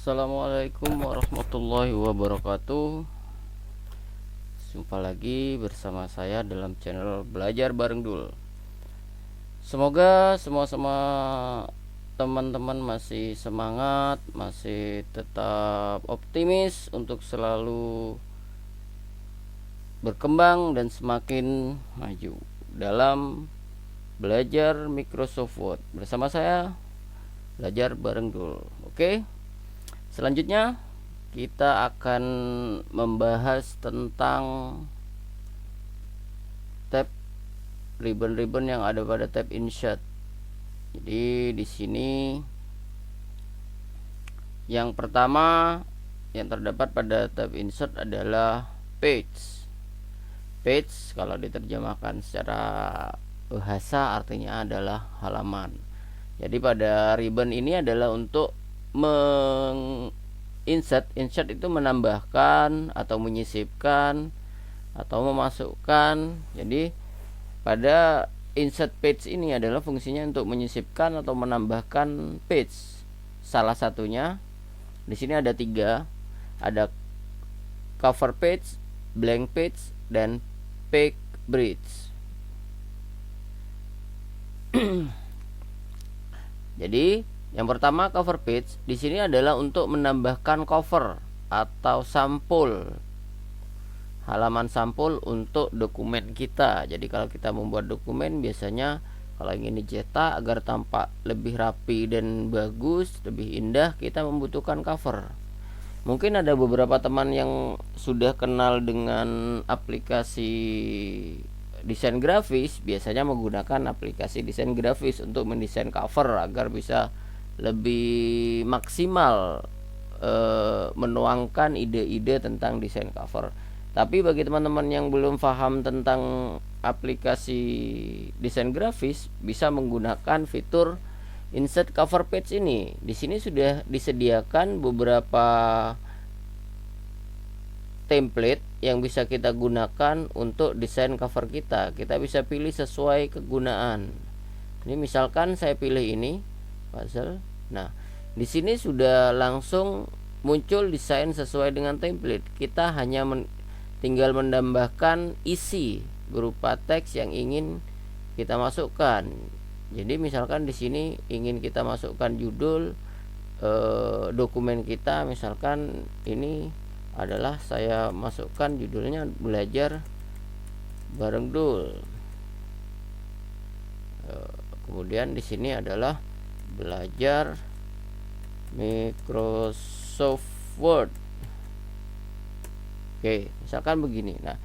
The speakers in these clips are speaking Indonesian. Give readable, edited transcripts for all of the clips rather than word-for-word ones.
Assalamualaikum warahmatullahi wabarakatuh. Jumpa lagi bersama saya dalam channel Belajar Bareng Dul. Semoga semua teman-teman masih semangat, masih tetap optimis untuk selalu berkembang dan semakin maju dalam belajar Microsoft Word bersama saya Belajar Bareng Dul. Oke. Selanjutnya kita akan membahas tentang tab ribbon yang ada pada tab insert. Jadi di sini yang pertama yang terdapat pada tab insert adalah page. Page kalau diterjemahkan secara bahasa artinya adalah halaman. Jadi pada ribbon ini adalah untuk insert itu menambahkan atau menyisipkan atau memasukkan. Jadi pada insert page ini adalah fungsinya untuk menyisipkan atau menambahkan page. Salah satunya di sini ada 3, ada cover page, blank page, dan page bridge. Jadi yang pertama cover page di sini adalah untuk menambahkan cover atau sampul, halaman sampul untuk dokumen kita. Jadi kalau kita membuat dokumen biasanya kalau ingin dicetak agar tampak lebih rapi dan bagus, lebih indah, kita membutuhkan cover. Mungkin ada beberapa teman yang sudah kenal dengan aplikasi desain grafis, biasanya menggunakan aplikasi desain grafis untuk mendesain cover agar bisa lebih maksimal menuangkan ide-ide tentang desain cover. Tapi bagi teman-teman yang belum paham tentang aplikasi desain grafis, bisa menggunakan fitur insert cover page ini. Di sini sudah disediakan beberapa template yang bisa kita gunakan untuk desain cover kita. Kita bisa pilih sesuai kegunaan. Ini misalkan saya pilih ini puzzle. Nah, di sini sudah langsung muncul desain sesuai dengan template. Kita hanya tinggal menambahkan isi berupa teks yang ingin kita masukkan. Jadi misalkan di sini ingin kita masukkan judul dokumen kita, misalkan ini adalah saya masukkan judulnya Belajar Bareng Dul. Kemudian di sini adalah Belajar Microsoft Word. Oke, misalkan begini. Nah,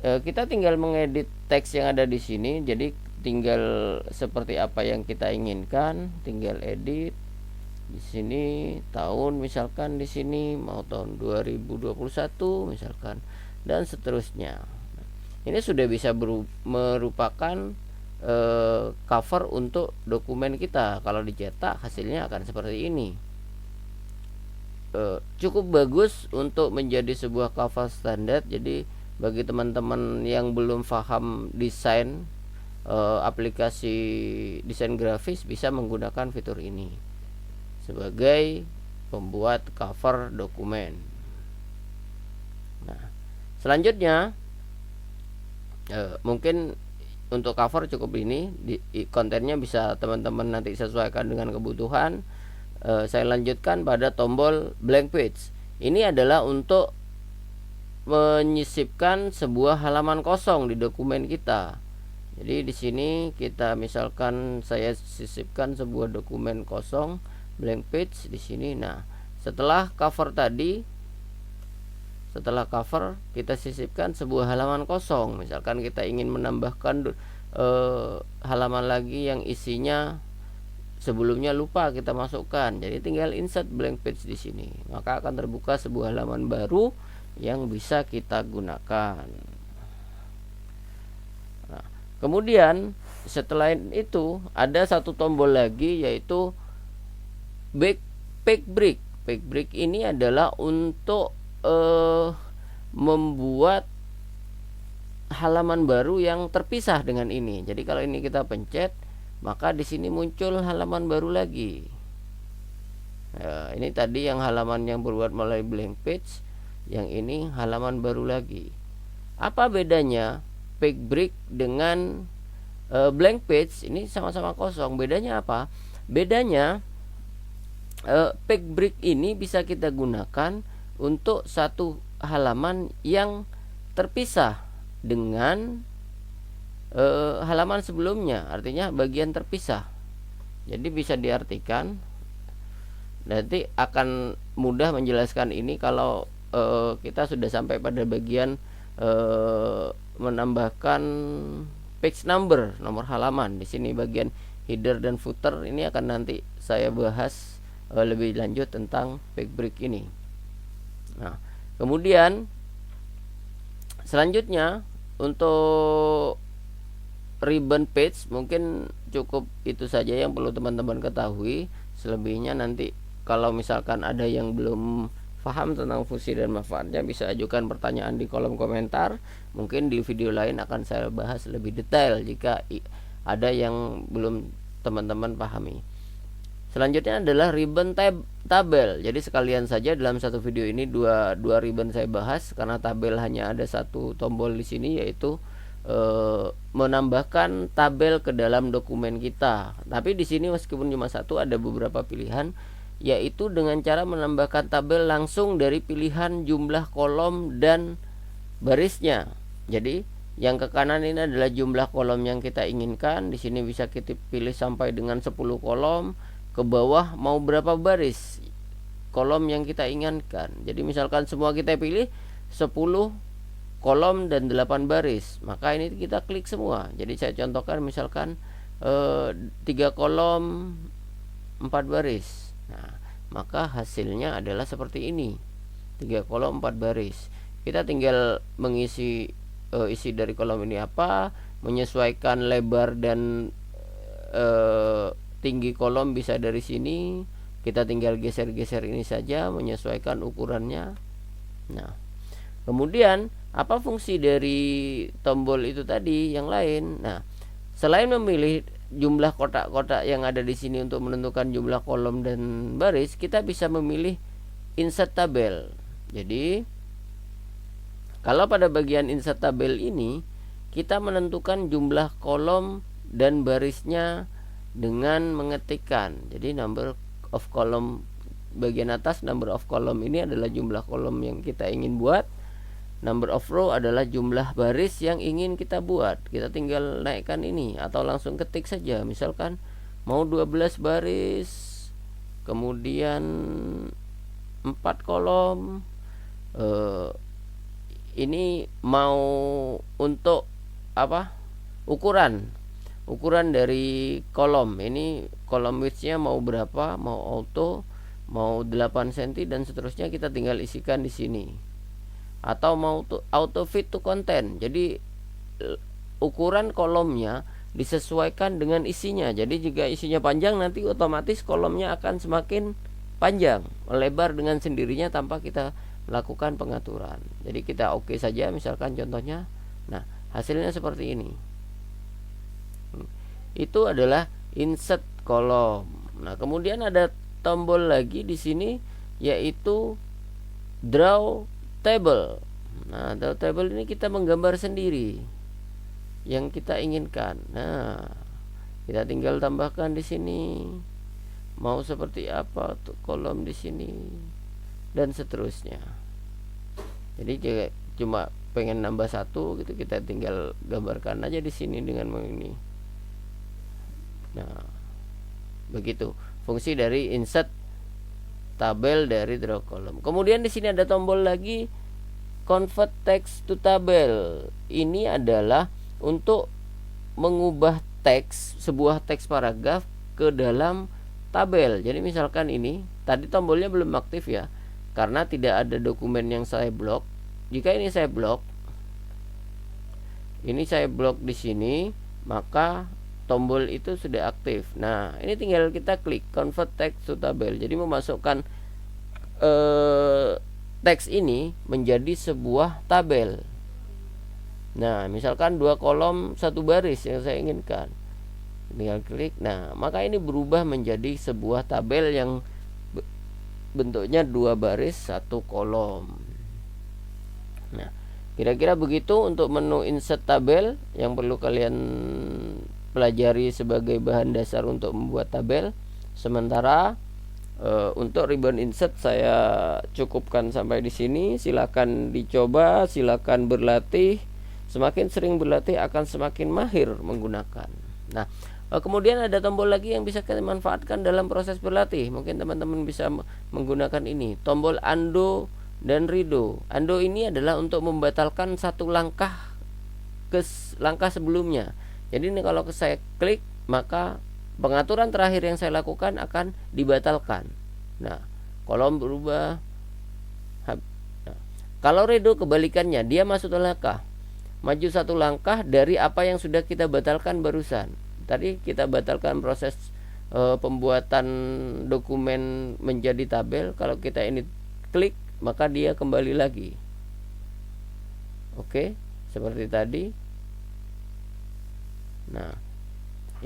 kita tinggal mengedit teks yang ada di sini. Jadi tinggal seperti apa yang kita inginkan, tinggal edit. Di sini tahun, misalkan di sini mau tahun 2021 misalkan, dan seterusnya. Ini sudah bisa merupakan cover untuk dokumen kita. Kalau dicetak hasilnya akan seperti ini. Cukup bagus untuk menjadi sebuah cover standar. Jadi bagi teman-teman yang belum paham desain aplikasi desain grafis, bisa menggunakan fitur ini sebagai pembuat cover dokumen. Nah, selanjutnya mungkin untuk cover cukup ini, kontennya bisa teman-teman nanti sesuaikan dengan kebutuhan. Saya lanjutkan pada tombol blank page. Ini adalah untuk menyisipkan sebuah halaman kosong di dokumen kita. Jadi di sini kita misalkan saya sisipkan sebuah dokumen kosong, blank page di sini. Nah, setelah cover kita sisipkan sebuah halaman kosong. Misalkan kita ingin menambahkan halaman lagi yang isinya sebelumnya lupa kita masukkan. Jadi tinggal insert blank page di sini. Maka akan terbuka sebuah halaman baru yang bisa kita gunakan. Nah, kemudian setelah itu ada satu tombol lagi, yaitu page break. Page break ini adalah untuk membuat halaman baru yang terpisah dengan ini. Jadi kalau ini kita pencet, maka di sini muncul halaman baru lagi. Ini tadi yang halaman yang berbuat mulai blank page, yang ini halaman baru lagi. Apa bedanya page break dengan blank page? Ini sama-sama kosong. Bedanya apa? Bedanya page break ini bisa kita gunakan untuk satu halaman yang terpisah dengan halaman sebelumnya, artinya bagian terpisah. Jadi bisa diartikan, nanti akan mudah menjelaskan ini kalau kita sudah sampai pada bagian menambahkan page number, nomor halaman. Di sini bagian header dan footer ini akan nanti saya bahas lebih lanjut tentang page break ini. Nah, kemudian selanjutnya untuk ribbon page mungkin cukup itu saja yang perlu teman-teman ketahui. Selebihnya nanti kalau misalkan ada yang belum paham tentang fungsi dan manfaatnya, bisa ajukan pertanyaan di kolom komentar. Mungkin di video lain akan saya bahas lebih detail jika ada yang belum teman-teman pahami. Selanjutnya adalah ribbon tabel. Jadi sekalian saja dalam satu video ini dua ribbon saya bahas, karena tabel hanya ada satu tombol di sini, yaitu menambahkan tabel ke dalam dokumen kita. Tapi di sini meskipun cuma satu, ada beberapa pilihan, yaitu dengan cara menambahkan tabel langsung dari pilihan jumlah kolom dan barisnya. Jadi yang ke kanan ini adalah jumlah kolom yang kita inginkan. Di sini bisa kita pilih sampai dengan 10 kolom. Ke bawah mau berapa baris kolom yang kita inginkan. Jadi misalkan semua kita pilih 10 kolom dan 8 baris, maka ini kita klik semua. Jadi saya contohkan misalkan 3 kolom 4 baris. Nah, maka hasilnya adalah seperti ini, 3 kolom 4 baris. Kita tinggal mengisi isi dari kolom ini apa, menyesuaikan lebar dan tinggi kolom bisa dari sini. Kita tinggal geser-geser ini saja, menyesuaikan ukurannya. Nah, kemudian apa fungsi dari tombol itu tadi yang lain? Nah, selain memilih jumlah kotak-kotak yang ada di sini untuk menentukan jumlah kolom dan baris, kita bisa memilih insert tabel. Jadi, kalau pada bagian insert tabel ini kita menentukan jumlah kolom dan barisnya dengan mengetikkan. Jadi number of column bagian atas, number of column ini adalah jumlah kolom yang kita ingin buat. Number of row adalah jumlah baris yang ingin kita buat. Kita tinggal naikkan ini atau langsung ketik saja. Misalkan mau 12 baris, kemudian 4 kolom. Ini mau untuk apa? Ukuran dari kolom. Ini kolom width-nya mau berapa? Mau auto, mau 8 cm dan seterusnya, kita tinggal isikan di sini. Atau mau auto fit to content. Jadi ukuran kolomnya disesuaikan dengan isinya. Jadi jika isinya panjang, nanti otomatis kolomnya akan semakin panjang, melebar dengan sendirinya tanpa kita melakukan pengaturan. Jadi kita oke saja, misalkan contohnya. Nah, hasilnya seperti ini. Itu adalah insert kolom. Nah, kemudian ada tombol lagi di sini, yaitu draw table. Nah, draw table ini kita menggambar sendiri yang kita inginkan. Nah, kita tinggal tambahkan di sini mau seperti apa tuh kolom di sini dan seterusnya. Jadi cuma pengen nambah satu gitu, kita tinggal gambarkan aja di sini dengan ini. Nah, begitu fungsi dari insert tabel dari draw column. Kemudian di sini ada tombol lagi, convert text to tabel. Ini adalah untuk mengubah teks, sebuah teks paragraf ke dalam tabel. Jadi misalkan ini tadi tombolnya belum aktif ya, karena tidak ada dokumen yang saya blok. Jika ini saya blok, di sini, maka tombol itu sudah aktif. Nah, ini tinggal kita klik convert text to tabel. Jadi memasukkan teks ini menjadi sebuah tabel. Nah, misalkan 2 kolom 1 baris yang saya inginkan, tinggal klik. Nah, maka ini berubah menjadi sebuah tabel yang bentuknya 2 baris 1 kolom. Nah, kira-kira begitu untuk menu insert tabel yang perlu kalian pelajari sebagai bahan dasar untuk membuat tabel. Sementara untuk ribbon insert saya cukupkan sampai di sini. Silakan dicoba, silakan berlatih. Semakin sering berlatih akan semakin mahir menggunakan. Nah, kemudian ada tombol lagi yang bisa kita manfaatkan dalam proses berlatih. Mungkin teman-teman bisa menggunakan ini, tombol undo dan redo. Undo ini adalah untuk membatalkan satu langkah ke langkah sebelumnya. Jadi ini kalau saya klik, maka pengaturan terakhir yang saya lakukan akan dibatalkan. Nah, kolom berubah. Nah, kalau redo kebalikannya, dia masuk langkah, maju satu langkah dari apa yang sudah kita batalkan barusan. Tadi kita batalkan proses pembuatan dokumen menjadi tabel. Kalau kita ini klik, maka dia kembali lagi. Oke, seperti tadi. Nah,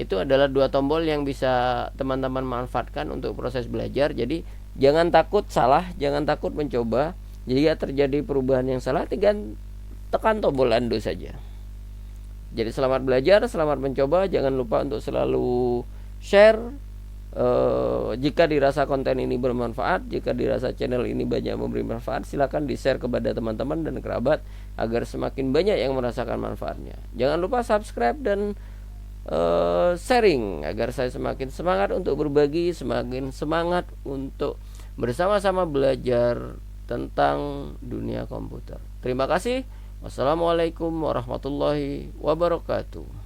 itu adalah 2 tombol yang bisa teman-teman manfaatkan untuk proses belajar. Jadi jangan takut salah, jangan takut mencoba. Jika terjadi perubahan yang salah, tekan tombol undo saja. Jadi selamat belajar, selamat mencoba. Jangan lupa untuk selalu share jika dirasa konten ini bermanfaat. Jika dirasa channel ini banyak memberi manfaat, silakan di-share kepada teman-teman dan kerabat agar semakin banyak yang merasakan manfaatnya. Jangan lupa subscribe dan sharing agar saya semakin semangat untuk berbagi, semakin semangat untuk bersama-sama belajar tentang dunia komputer. Terima kasih. Wassalamualaikum warahmatullahi wabarakatuh.